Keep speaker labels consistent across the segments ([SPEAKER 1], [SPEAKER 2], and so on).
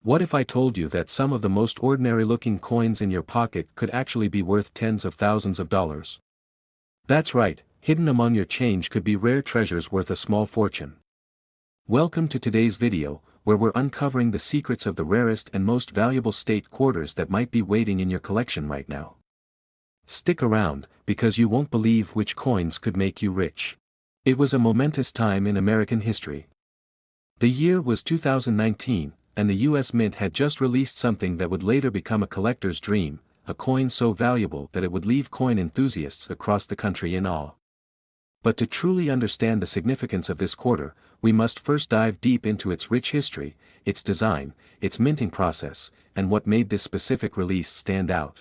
[SPEAKER 1] What if I told you that some of the most ordinary-looking coins in your pocket could actually be worth tens of thousands of dollars? That's right, hidden among your change could be rare treasures worth a small fortune. Welcome to today's video, where we're uncovering the secrets of the rarest and most valuable state quarters that might be waiting in your collection right now. Stick around, because you won't believe which coins could make you rich. It was a momentous time in American history. The year was 2019, and the US Mint had just released something that would later become a collector's dream, a coin so valuable that it would leave coin enthusiasts across the country in awe. But to truly understand the significance of this quarter, we must first dive deep into its rich history, its design, its minting process, and what made this specific release stand out.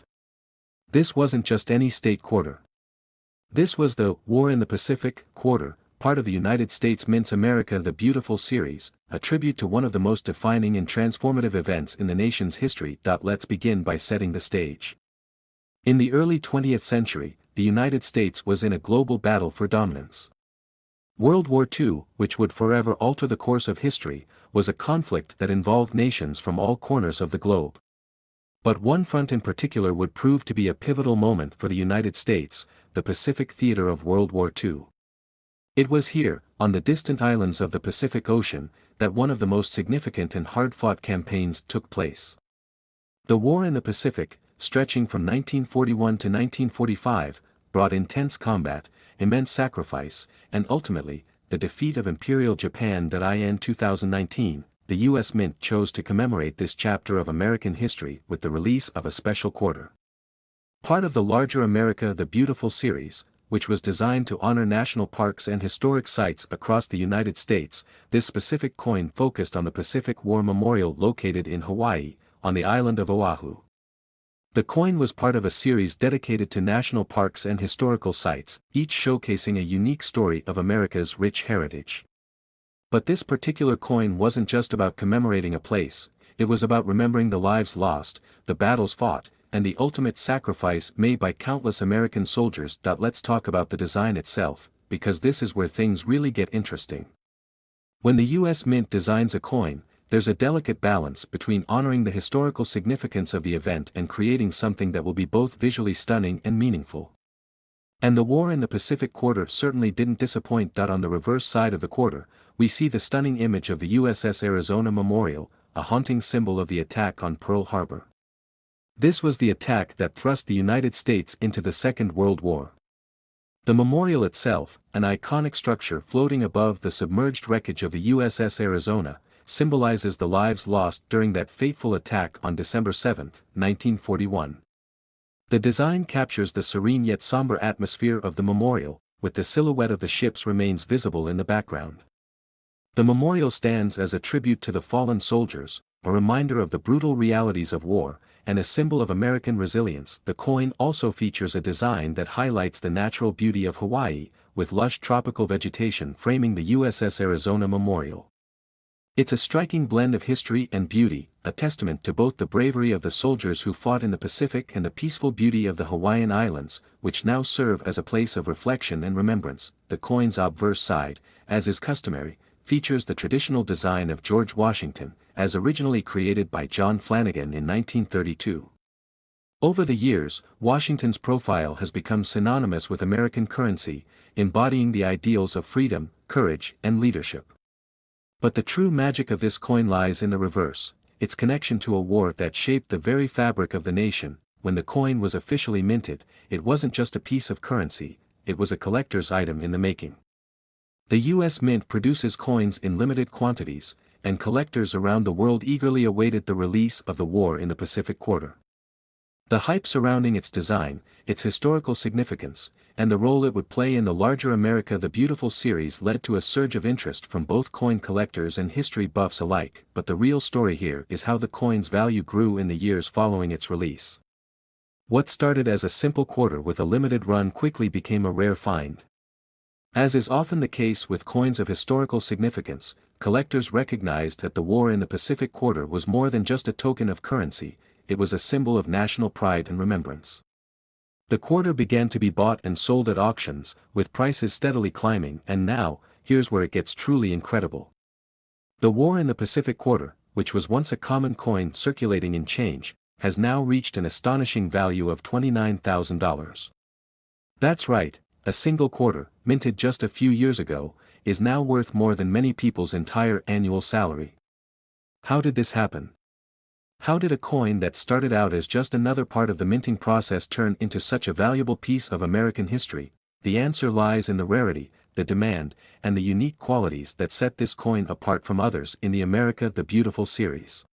[SPEAKER 1] This wasn't just any state quarter. This was the War in the Pacific quarter, part of the United States Mint's America the Beautiful series, a tribute to one of the most defining and transformative events in the nation's history. Let's begin by setting the stage. In the early 20th century, the United States was in a global battle for dominance. World War II, which would forever alter the course of history, was a conflict that involved nations from all corners of the globe. But one front in particular would prove to be a pivotal moment for the United States, the Pacific theater of World War II. It was here, on the distant islands of the Pacific Ocean, that one of the most significant and hard-fought campaigns took place. The War in the Pacific, stretching from 1941 to 1945, brought intense combat, immense sacrifice, and ultimately, the defeat of Imperial Japan. In 2019, the US Mint chose to commemorate this chapter of American history with the release of a special quarter. Part of the larger America the Beautiful series, which was designed to honor national parks and historic sites across the United States, this specific coin focused on the Pacific War Memorial located in Hawaii, on the island of Oahu. The coin was part of a series dedicated to national parks and historical sites, each showcasing a unique story of America's rich heritage. But this particular coin wasn't just about commemorating a place, it was about remembering the lives lost, the battles fought, and the ultimate sacrifice made by countless American soldiers. Let's talk about the design itself, because this is where things really get interesting. When the US Mint designs a coin, there's a delicate balance between honoring the historical significance of the event and creating something that will be both visually stunning and meaningful. And the War in the Pacific quarter certainly didn't disappoint. On the reverse side of the quarter, we see the stunning image of the USS Arizona Memorial, a haunting symbol of the attack on Pearl Harbor. This was the attack that thrust the United States into the Second World War. The memorial itself, an iconic structure floating above the submerged wreckage of the USS Arizona, symbolizes the lives lost during that fateful attack on December 7, 1941. The design captures the serene yet somber atmosphere of the memorial, with the silhouette of the ship's remains visible in the background. The memorial stands as a tribute to the fallen soldiers, a reminder of the brutal realities of war, and a symbol of American resilience. The coin also features a design that highlights the natural beauty of Hawaii, with lush tropical vegetation framing the USS Arizona Memorial. It's a striking blend of history and beauty, a testament to both the bravery of the soldiers who fought in the Pacific and the peaceful beauty of the Hawaiian Islands, which now serve as a place of reflection and remembrance. The coin's obverse side, as is customary, features the traditional design of George Washington, as originally created by John Flanagan in 1932. Over the years, Washington's profile has become synonymous with American currency, embodying the ideals of freedom, courage, and leadership. But the true magic of this coin lies in the reverse, its connection to a war that shaped the very fabric of the nation. When the coin was officially minted, it wasn't just a piece of currency, it was a collector's item in the making. The US Mint produces coins in limited quantities, and collectors around the world eagerly awaited the release of the War in the Pacific quarter. The hype surrounding its design, its historical significance, and the role it would play in the larger America the Beautiful series led to a surge of interest from both coin collectors and history buffs alike. But the real story here is how the coin's value grew in the years following its release. What started as a simple quarter with a limited run quickly became a rare find. As is often the case with coins of historical significance, collectors recognized that the War in the Pacific quarter was more than just a token of currency, it was a symbol of national pride and remembrance. The quarter began to be bought and sold at auctions, with prices steadily climbing, and now, here's where it gets truly incredible. The War in the Pacific quarter, which was once a common coin circulating in change, has now reached an astonishing value of $29,000. That's right, a single quarter, minted just a few years ago, is now worth more than many people's entire annual salary. How did this happen? How did a coin that started out as just another part of the minting process turn into such a valuable piece of American history? The answer lies in the rarity, the demand, and the unique qualities that set this coin apart from others in the America the Beautiful series.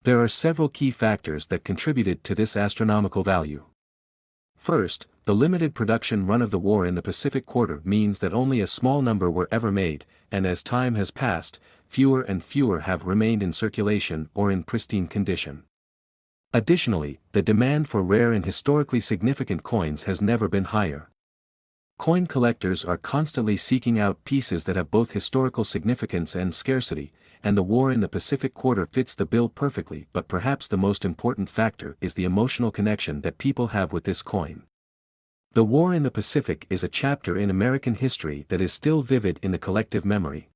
[SPEAKER 1] There are several key factors that contributed to this astronomical value. First, the limited production run of the war in the Pacific Quarter means that only a small number were ever made, and as time has passed, fewer and fewer have remained in circulation or in pristine condition. Additionally, the demand for rare and historically significant coins has never been higher. Coin collectors are constantly seeking out pieces that have both historical significance and scarcity, and the war in the Pacific Quarter fits the bill perfectly. But perhaps the most important factor is the emotional connection that people have with this coin. The war in the Pacific is a chapter in American history that is still vivid in the collective memory.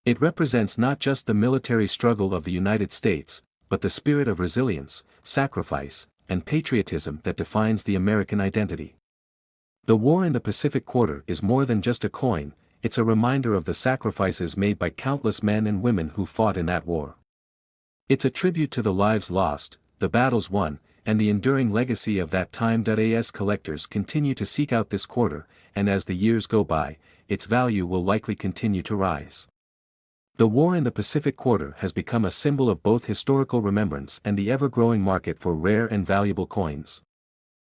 [SPEAKER 1] It represents not just the military struggle of the United States, but the spirit of resilience, sacrifice, and patriotism that defines the American identity. The war in the Pacific Quarter is more than just a coin, it's a reminder of the sacrifices made by countless men and women who fought in that war. It's a tribute to the lives lost, the battles won, and the enduring legacy of that time. As collectors continue to seek out this quarter, and as the years go by, its value will likely continue to rise. The war in the Pacific Quarter has become a symbol of both historical remembrance and the ever-growing market for rare and valuable coins.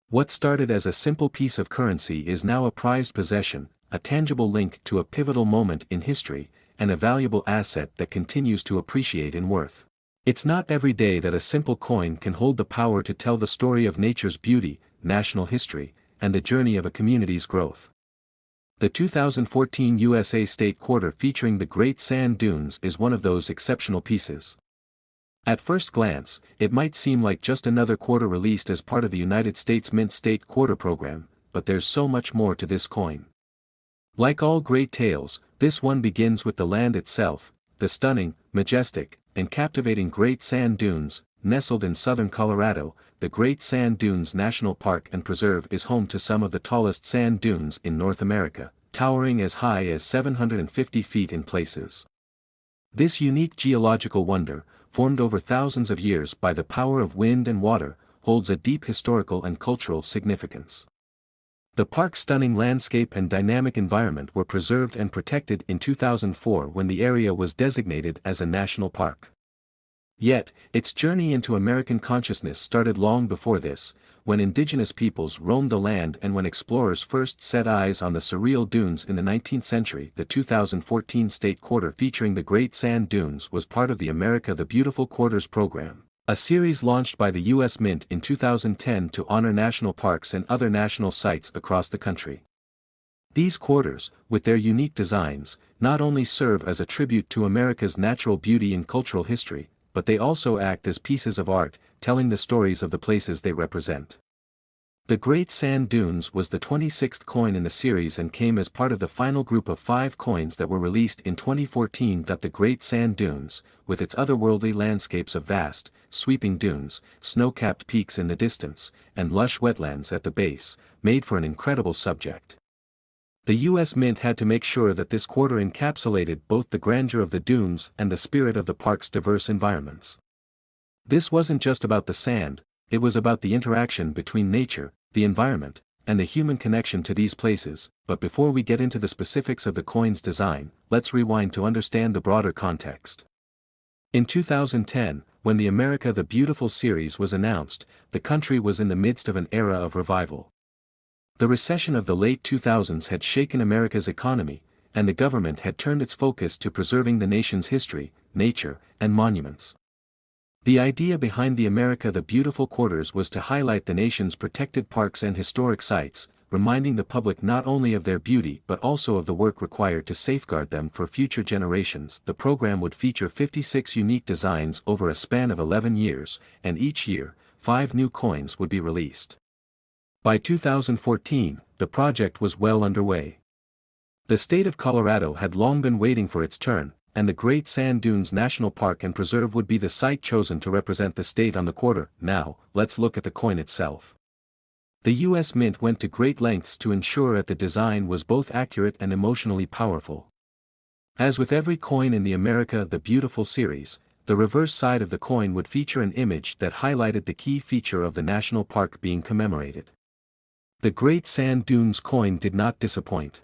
[SPEAKER 1] What started as a simple piece of currency is now a prized possession, a tangible link to a pivotal moment in history, and a valuable asset that continues to appreciate in worth. It's not every day that a simple coin can hold the power to tell the story of nature's beauty, national history, and the journey of a community's growth. The 2014 USA State Quarter featuring the Great Sand Dunes is one of those exceptional pieces. At first glance, it might seem like just another quarter released as part of the United States Mint State Quarter program, but there's so much more to this coin. Like all great tales, this one begins with the land itself, the stunning, majestic, and captivating Great Sand Dunes. Nestled in southern Colorado, the Great Sand Dunes National Park and Preserve is home to some of the tallest sand dunes in North America, towering as high as 750 feet in places. This unique geological wonder, formed over thousands of years by the power of wind and water, holds a deep historical and cultural significance. The park's stunning landscape and dynamic environment were preserved and protected in 2004 when the area was designated as a national park. Yet, its journey into American consciousness started long before this, when indigenous peoples roamed the land and when explorers first set eyes on the surreal dunes in the 19th century. The 2014 State Quarter featuring the Great Sand Dunes was part of the America the Beautiful Quarters program, a series launched by the U.S. Mint in 2010 to honor national parks and other national sites across the country. These quarters, with their unique designs, not only serve as a tribute to America's natural beauty and cultural history, but they also act as pieces of art, telling the stories of the places they represent. The Great Sand Dunes was the 26th coin in the series and came as part of the final group of 5 coins that were released in 2014. The Great Sand Dunes, with its otherworldly landscapes of vast, sweeping dunes, snow-capped peaks in the distance, and lush wetlands at the base, made for an incredible subject. The U.S. Mint had to make sure that this quarter encapsulated both the grandeur of the dunes and the spirit of the park's diverse environments. This wasn't just about the sand, it was about the interaction between nature, the environment, and the human connection to these places. But before we get into the specifics of the coin's design, let's rewind to understand the broader context. In 2010, when the America the Beautiful series was announced, the country was in the midst of an era of revival. The recession of the late 2000s had shaken America's economy, and the government had turned its focus to preserving the nation's history, nature, and monuments. The idea behind the America the Beautiful Quarters was to highlight the nation's protected parks and historic sites, reminding the public not only of their beauty but also of the work required to safeguard them for future generations. The program would feature 56 unique designs over a span of 11 years, and each year, 5 new coins would be released. By 2014, the project was well underway. The state of Colorado had long been waiting for its turn, and the Great Sand Dunes National Park and Preserve would be the site chosen to represent the state on the quarter. Now, let's look at the coin itself. The U.S. Mint went to great lengths to ensure that the design was both accurate and emotionally powerful. As with every coin in the America the Beautiful series, the reverse side of the coin would feature an image that highlighted the key feature of the national park being commemorated. The Great Sand Dunes coin did not disappoint.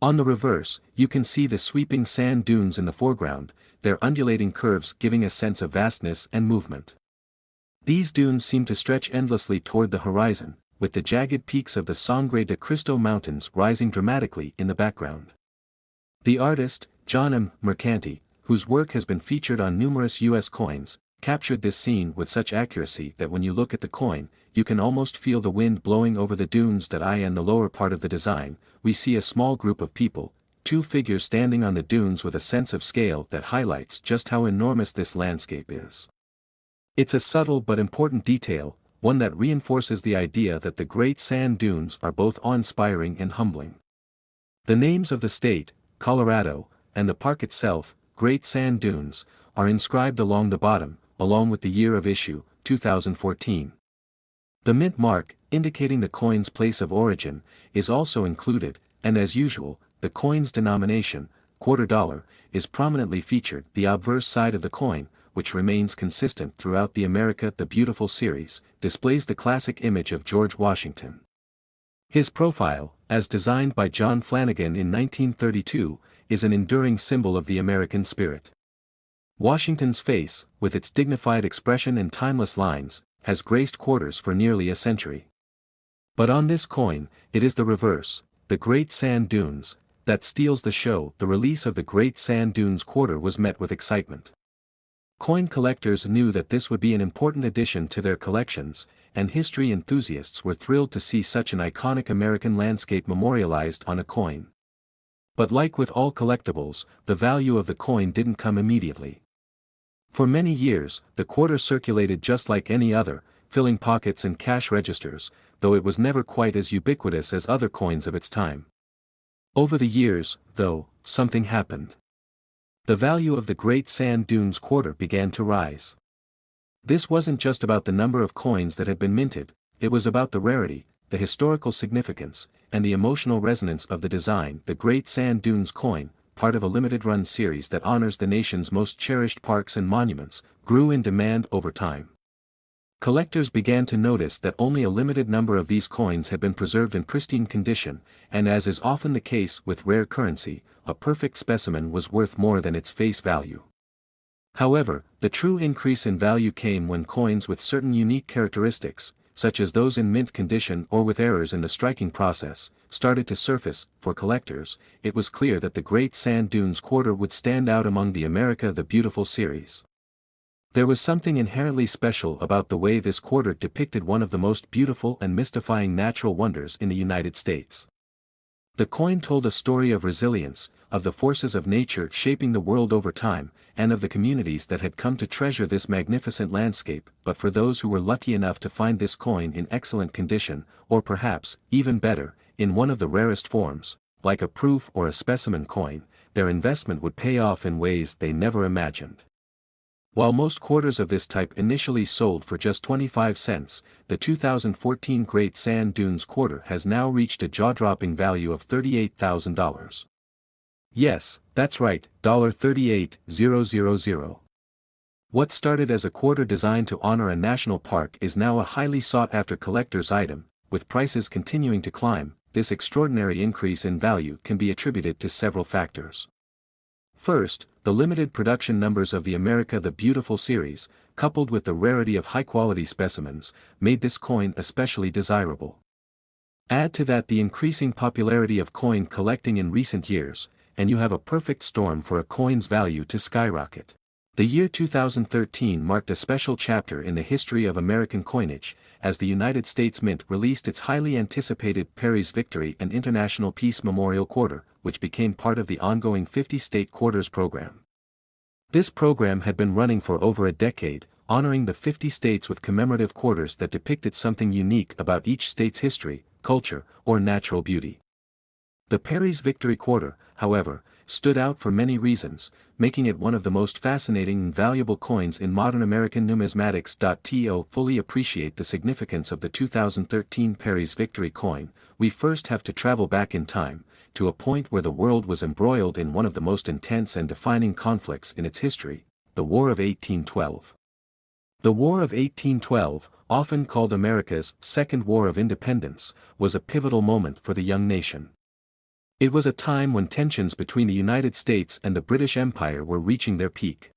[SPEAKER 1] On the reverse, you can see the sweeping sand dunes in the foreground, their undulating curves giving a sense of vastness and movement. These dunes seem to stretch endlessly toward the horizon, with the jagged peaks of the Sangre de Cristo Mountains rising dramatically in the background. The artist, John M. Mercanti, whose work has been featured on numerous U.S. coins, captured this scene with such accuracy that when you look at the coin, you can almost feel the wind blowing over the dunes. In the lower part of the design, we see a small group of people, two figures standing on the dunes with a sense of scale that highlights just how enormous this landscape is. It's a subtle but important detail, one that reinforces the idea that the Great Sand Dunes are both awe-inspiring and humbling. The names of the state, Colorado, and the park itself, Great Sand Dunes, are inscribed along the bottom, along with the year of issue, 2014. The mint mark, indicating the coin's place of origin, is also included, and as usual, the coin's denomination, quarter dollar, is prominently featured. The obverse side of the coin, which remains consistent throughout the America the Beautiful series, displays the classic image of George Washington. His profile, as designed by John Flanagan in 1932, is an enduring symbol of the American spirit. Washington's face, with its dignified expression and timeless lines, has graced quarters for nearly a century. But on this coin, it is the reverse, the Great Sand Dunes, that steals the show. The release of the Great Sand Dunes quarter was met with excitement. Coin collectors knew that this would be an important addition to their collections, and history enthusiasts were thrilled to see such an iconic American landscape memorialized on a coin. But like with all collectibles, the value of the coin didn't come immediately. For many years, the quarter circulated just like any other, filling pockets and cash registers, though it was never quite as ubiquitous as other coins of its time. Over the years, though, something happened. The value of the Great Sand Dunes quarter began to rise. This wasn't just about the number of coins that had been minted, it was about the rarity, the historical significance, and the emotional resonance of the design. The Great Sand Dunes coin, part of a limited-run series that honors the nation's most cherished parks and monuments, grew in demand over time. Collectors began to notice that only a limited number of these coins had been preserved in pristine condition, and as is often the case with rare currency, a perfect specimen was worth more than its face value. However, the true increase in value came when coins with certain unique characteristics, such as those in mint condition or with errors in the striking process, started to surface. For collectors, it was clear that the Great Sand Dunes quarter would stand out among the America the Beautiful series. There was something inherently special about the way this quarter depicted one of the most beautiful and mystifying natural wonders in the United States. The coin told a story of resilience, of the forces of nature shaping the world over time, and of the communities that had come to treasure this magnificent landscape. But for those who were lucky enough to find this coin in excellent condition, or perhaps, even better, in one of the rarest forms, like a proof or a specimen coin, their investment would pay off in ways they never imagined. While most quarters of this type initially sold for just 25 cents, the 2014 Great Sand Dunes quarter has now reached a jaw-dropping value of $38,000. Yes, that's right, $38,000. What started as a quarter designed to honor a national park is now a highly sought-after collector's item, with prices continuing to climb. This extraordinary increase in value can be attributed to several factors. First, the limited production numbers of the America the Beautiful series, coupled with the rarity of high-quality specimens, made this coin especially desirable. Add to that the increasing popularity of coin collecting in recent years, and you have a perfect storm for a coin's value to skyrocket. The year 2013 marked a special chapter in the history of American coinage, as the United States Mint released its highly anticipated Perry's Victory and International Peace Memorial Quarter, which became part of the ongoing 50-state quarters program. This program had been running for over a decade, honoring the 50 states with commemorative quarters that depicted something unique about each state's history, culture, or natural beauty. The Perry's Victory Quarter, however, stood out for many reasons, making it one of the most fascinating and valuable coins in modern American numismatics. To fully appreciate the significance of the 2013 Perry's Victory coin, we first have to travel back in time, to a point where the world was embroiled in one of the most intense and defining conflicts in its history, the War of 1812. The War of 1812, often called America's Second War of Independence, was a pivotal moment for the young nation. It was a time when tensions between the United States and the British Empire were reaching their peak.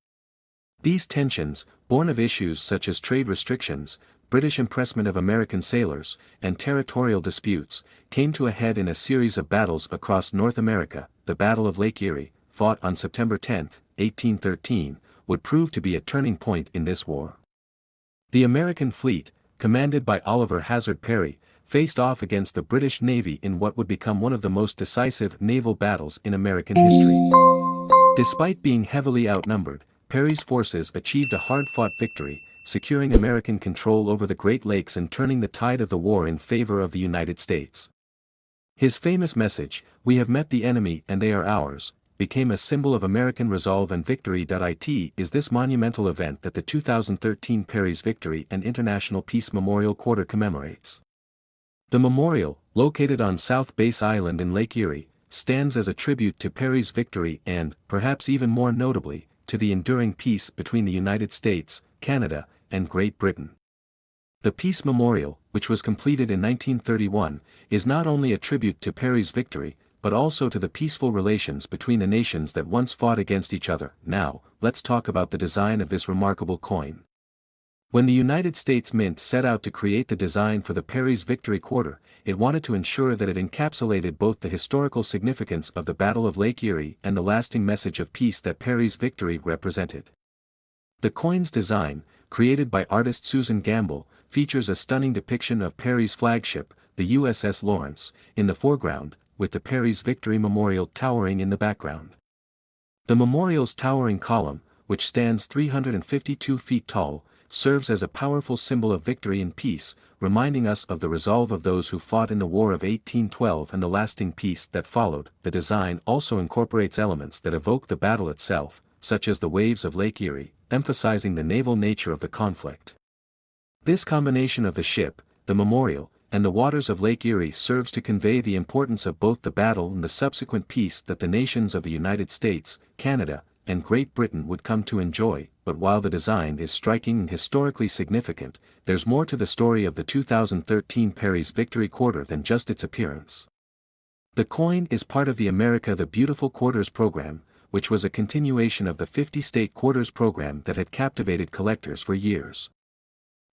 [SPEAKER 1] These tensions, born of issues such as trade restrictions, British impressment of American sailors, and territorial disputes, came to a head in a series of battles across North America. The Battle of Lake Erie, fought on September 10, 1813, would prove to be a turning point in this war. The American fleet, commanded by Oliver Hazard Perry, faced off against the British Navy in what would become one of the most decisive naval battles in American history. Despite being heavily outnumbered, Perry's forces achieved a hard-fought victory, securing American control over the Great Lakes and turning the tide of the war in favor of the United States. His famous message, "We have met the enemy and they are ours," became a symbol of American resolve and victory. It is this monumental event that the 2013 Perry's Victory and International Peace Memorial Quarter commemorates. The memorial, located on South Base Island in Lake Erie, stands as a tribute to Perry's victory and, perhaps even more notably, to the enduring peace between the United States, Canada, and Great Britain. The Peace Memorial, which was completed in 1931, is not only a tribute to Perry's victory, but also to the peaceful relations between the nations that once fought against each other. Now, let's talk about the design of this remarkable coin. When the United States Mint set out to create the design for the Perry's Victory Quarter, it wanted to ensure that it encapsulated both the historical significance of the Battle of Lake Erie and the lasting message of peace that Perry's victory represented. The coin's design, created by artist Susan Gamble, features a stunning depiction of Perry's flagship, the USS Lawrence, in the foreground, with the Perry's Victory Memorial towering in the background. The memorial's towering column, which stands 352 feet tall, serves as a powerful symbol of victory and peace, reminding us of the resolve of those who fought in the War of 1812 and the lasting peace that followed. The design also incorporates elements that evoke the battle itself, such as the waves of Lake Erie, emphasizing the naval nature of the conflict. This combination of the ship, the memorial, and the waters of Lake Erie serves to convey the importance of both the battle and the subsequent peace that the nations of the United States, Canada, and Great Britain would come to enjoy. But while the design is striking and historically significant, there's more to the story of the 2013 Perry's Victory Quarter than just its appearance. The coin is part of the America the Beautiful Quarters program, which was a continuation of the 50-state quarters program that had captivated collectors for years.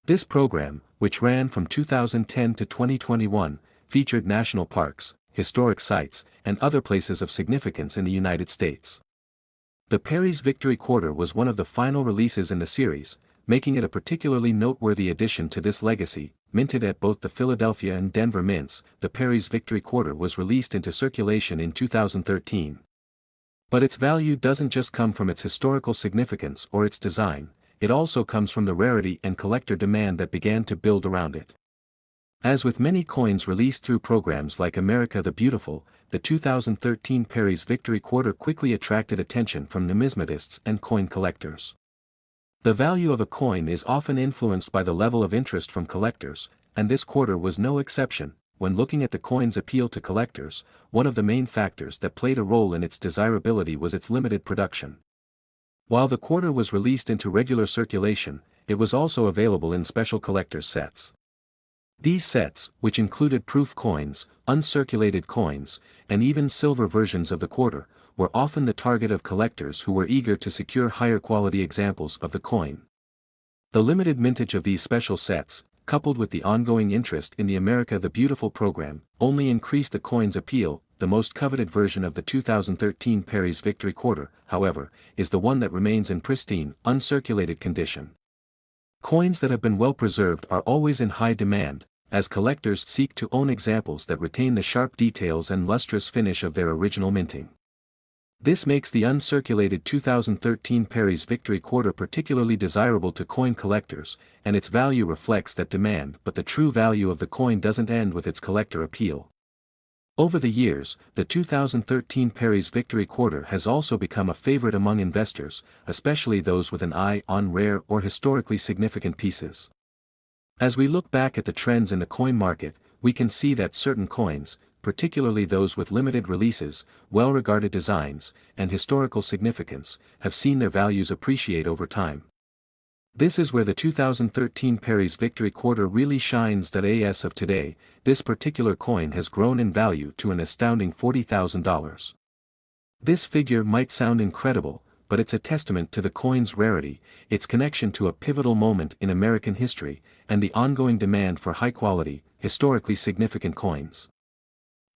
[SPEAKER 1] This program, which ran from 2010 to 2021, featured national parks, historic sites, and other places of significance in the United States. The Perry's Victory Quarter was one of the final releases in the series, making it a particularly noteworthy addition to this legacy. Minted at both the Philadelphia and Denver mints, the Perry's Victory Quarter was released into circulation in 2013. But its value doesn't just come from its historical significance or its design, it also comes from the rarity and collector demand that began to build around it. As with many coins released through programs like America the Beautiful, the 2013 Perry's Victory Quarter quickly attracted attention from numismatists and coin collectors. The value of a coin is often influenced by the level of interest from collectors, and this quarter was no exception. When looking at the coin's appeal to collectors, one of the main factors that played a role in its desirability was its limited production. While the quarter was released into regular circulation, it was also available in special collector's sets. These sets, which included proof coins, uncirculated coins, and even silver versions of the quarter, were often the target of collectors who were eager to secure higher quality examples of the coin. The limited mintage of these special sets, coupled with the ongoing interest in the America the Beautiful program, only increased the coin's appeal. The most coveted version of the 2013 Perry's Victory Quarter, however, is the one that remains in pristine, uncirculated condition. Coins that have been well preserved are always in high demand, as collectors seek to own examples that retain the sharp details and lustrous finish of their original minting. This makes the uncirculated 2013 Perry's Victory Quarter particularly desirable to coin collectors, and its value reflects that demand. But the true value of the coin doesn't end with its collector appeal. Over the years, the 2013 Perry's Victory Quarter has also become a favorite among investors, especially those with an eye on rare or historically significant pieces. As we look back at the trends in the coin market, we can see that certain coins, particularly those with limited releases, well-regarded designs, and historical significance, have seen their values appreciate over time. This is where the 2013 Perry's Victory Quarter really shines. As of today, this particular coin has grown in value to an astounding $40,000. This figure might sound incredible, but it's a testament to the coin's rarity, its connection to a pivotal moment in American history, and the ongoing demand for high-quality, historically significant coins.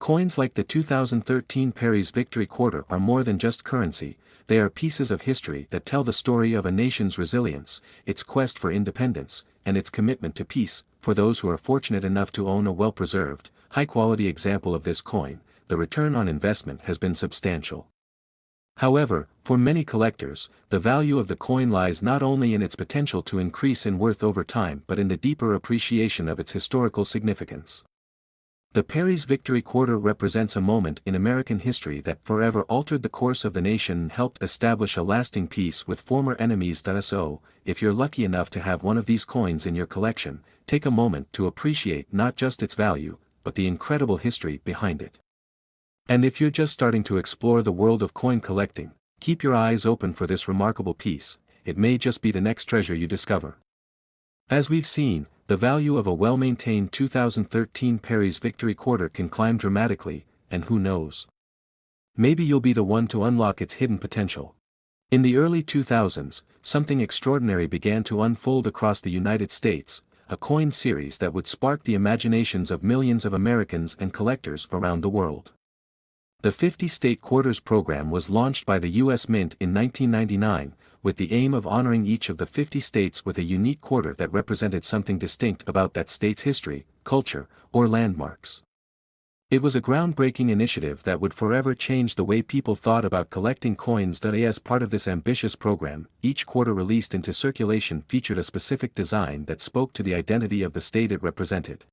[SPEAKER 1] Coins like the 2013 Perry's Victory Quarter are more than just currency, they are pieces of history that tell the story of a nation's resilience, its quest for independence, and its commitment to peace. For those who are fortunate enough to own a well-preserved, high-quality example of this coin, the return on investment has been substantial. However, for many collectors, the value of the coin lies not only in its potential to increase in worth over time but in the deeper appreciation of its historical significance. The Perry's Victory Quarter represents a moment in American history that forever altered the course of the nation and helped establish a lasting peace with former enemies. So, if you're lucky enough to have one of these coins in your collection, take a moment to appreciate not just its value, but the incredible history behind it. And if you're just starting to explore the world of coin collecting, keep your eyes open for this remarkable piece, it may just be the next treasure you discover. As we've seen, the value of a well-maintained 2013 Perry's Victory Quarter can climb dramatically, and who knows? Maybe you'll be the one to unlock its hidden potential. In the early 2000s, something extraordinary began to unfold across the United States, a coin series that would spark the imaginations of millions of Americans and collectors around the world. The 50-state quarters program was launched by the U.S. Mint in 1999, with the aim of honoring each of the 50 states with a unique quarter that represented something distinct about that state's history, culture, or landmarks. It was a groundbreaking initiative that would forever change the way people thought about collecting coins. As part of this ambitious program, each quarter released into circulation featured a specific design that spoke to the identity of the state it represented.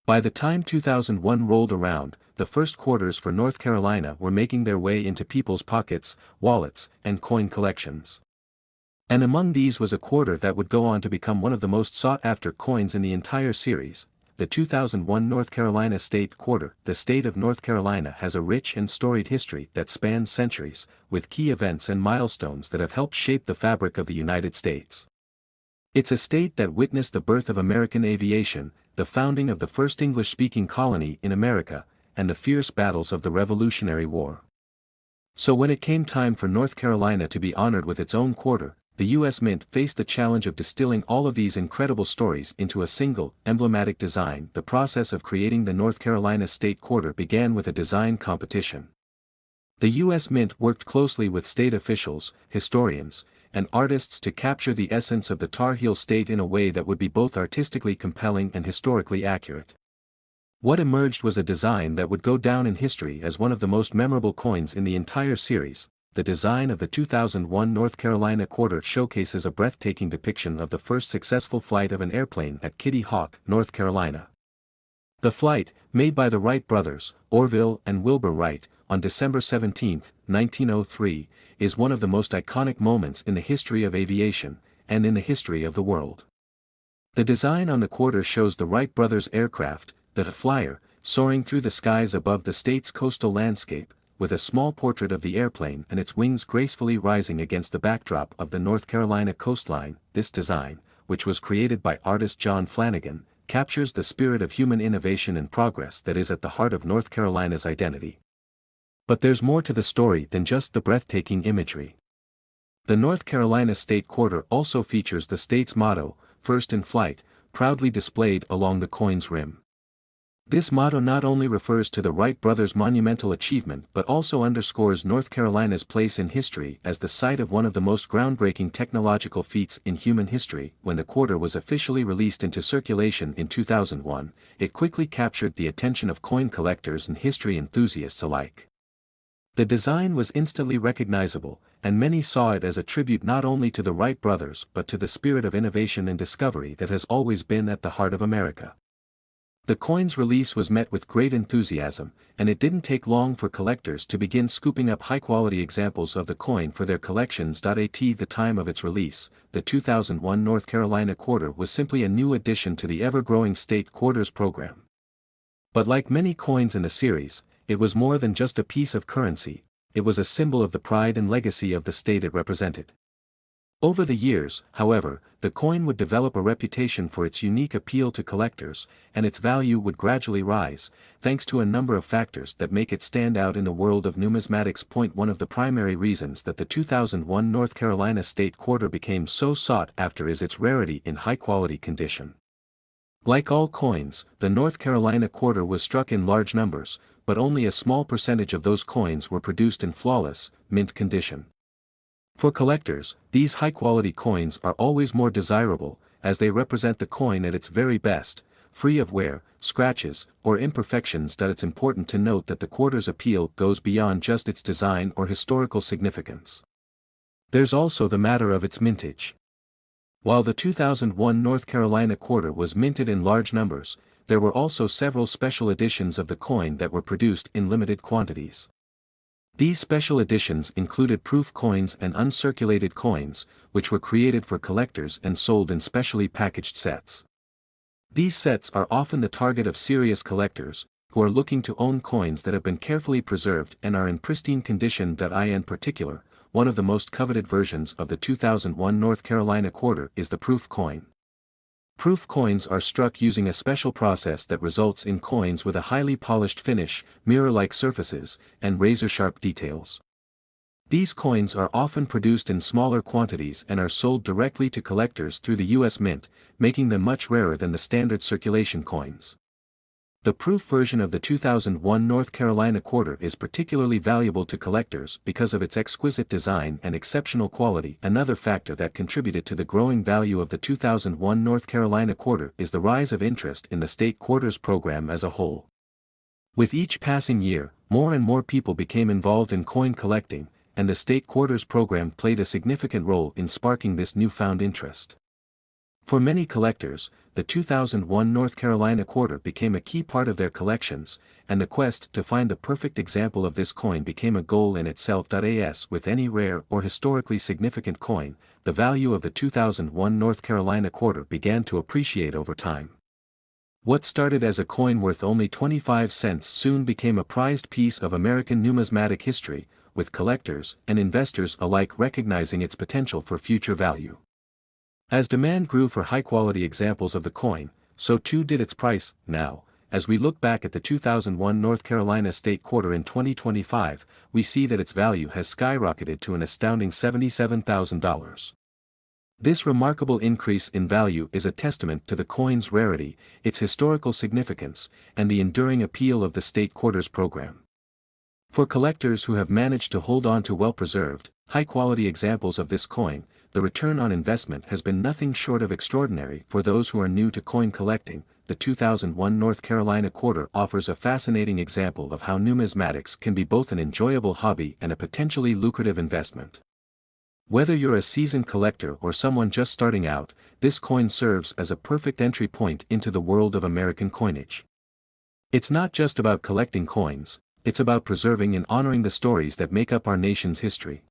[SPEAKER 1] By the time 2001 rolled around, the first quarters for North Carolina were making their way into people's pockets, wallets, and coin collections. And among these was a quarter that would go on to become one of the most sought-after coins in the entire series, the 2001 North Carolina State Quarter. The state of North Carolina has a rich and storied history that spans centuries, with key events and milestones that have helped shape the fabric of the United States. It's a state that witnessed the birth of American aviation, the founding of the first English-speaking colony in America, and the fierce battles of the Revolutionary War. So when it came time for North Carolina to be honored with its own quarter, the U.S. Mint faced the challenge of distilling all of these incredible stories into a single, emblematic design. The process of creating the North Carolina State Quarter began with a design competition. The U.S. Mint worked closely with state officials, historians, and artists to capture the essence of the Tar Heel state in a way that would be both artistically compelling and historically accurate. What emerged was a design that would go down in history as one of the most memorable coins in the entire series. The design of the 2001 North Carolina Quarter showcases a breathtaking depiction of the first successful flight of an airplane at Kitty Hawk, North Carolina. The flight, made by the Wright brothers, Orville and Wilbur Wright, on December 17, 1903, is one of the most iconic moments in the history of aviation, and in the history of the world. The design on the quarter shows the Wright brothers' aircraft, the Flyer, soaring through the skies above the state's coastal landscape, with a small portrait of the airplane and its wings gracefully rising against the backdrop of the North Carolina coastline. This design, which was created by artist John Flanagan, captures the spirit of human innovation and progress that is at the heart of North Carolina's identity. But there's more to the story than just the breathtaking imagery. The North Carolina State Quarter also features the state's motto, "First in Flight," proudly displayed along the coin's rim. This motto not only refers to the Wright brothers' monumental achievement but also underscores North Carolina's place in history as the site of one of the most groundbreaking technological feats in human history. When the quarter was officially released into circulation in 2001, it quickly captured the attention of coin collectors and history enthusiasts alike. The design was instantly recognizable, and many saw it as a tribute not only to the Wright brothers but to the spirit of innovation and discovery that has always been at the heart of America. The coin's release was met with great enthusiasm, and it didn't take long for collectors to begin scooping up high-quality examples of the coin for their collections. At the time of its release, the 2001 North Carolina quarter was simply a new addition to the ever-growing state quarters program. But like many coins in the series, it was more than just a piece of currency, it was a symbol of the pride and legacy of the state it represented. Over the years, however, the coin would develop a reputation for its unique appeal to collectors, and its value would gradually rise, thanks to a number of factors that make it stand out in the world of numismatics. One of the primary reasons that the 2001 North Carolina state quarter became so sought after is its rarity in high-quality condition. Like all coins, the North Carolina quarter was struck in large numbers, but only a small percentage of those coins were produced in flawless, mint condition. For collectors, these high-quality coins are always more desirable, as they represent the coin at its very best, free of wear, scratches, or imperfections. It's important to note that the quarter's appeal goes beyond just its design or historical significance. There's also the matter of its mintage. While the 2001 North Carolina quarter was minted in large numbers, there were also several special editions of the coin that were produced in limited quantities. These special editions included proof coins and uncirculated coins, which were created for collectors and sold in specially packaged sets. These sets are often the target of serious collectors, who are looking to own coins that have been carefully preserved and are in pristine condition. In particular, one of the most coveted versions of the 2001 North Carolina quarter is the proof coin. Proof coins are struck using a special process that results in coins with a highly polished finish, mirror-like surfaces, and razor-sharp details. These coins are often produced in smaller quantities and are sold directly to collectors through the U.S. Mint, making them much rarer than the standard circulation coins. The proof version of the 2001 North Carolina quarter is particularly valuable to collectors because of its exquisite design and exceptional quality. Another factor that contributed to the growing value of the 2001 North Carolina quarter is the rise of interest in the state quarters program as a whole. With each passing year, more and more people became involved in coin collecting, and the state quarters program played a significant role in sparking this newfound interest. For many collectors, the 2001 North Carolina quarter became a key part of their collections, and the quest to find the perfect example of this coin became a goal in itself. As with any rare or historically significant coin, the value of the 2001 North Carolina quarter began to appreciate over time. What started as a coin worth only 25 cents soon became a prized piece of American numismatic history, with collectors and investors alike recognizing its potential for future value. As demand grew for high-quality examples of the coin, so too did its price. Now, as we look back at the 2001 North Carolina state quarter in 2025, we see that its value has skyrocketed to an astounding $77,000. This remarkable increase in value is a testament to the coin's rarity, its historical significance, and the enduring appeal of the state quarters program. For collectors who have managed to hold on to well-preserved, high-quality examples of this coin, the return on investment has been nothing short of extraordinary. For those who are new to coin collecting, the 2001 North Carolina quarter offers a fascinating example of how numismatics can be both an enjoyable hobby and a potentially lucrative investment. Whether you're a seasoned collector or someone just starting out, this coin serves as a perfect entry point into the world of American coinage. It's not just about collecting coins, it's about preserving and honoring the stories that make up our nation's history.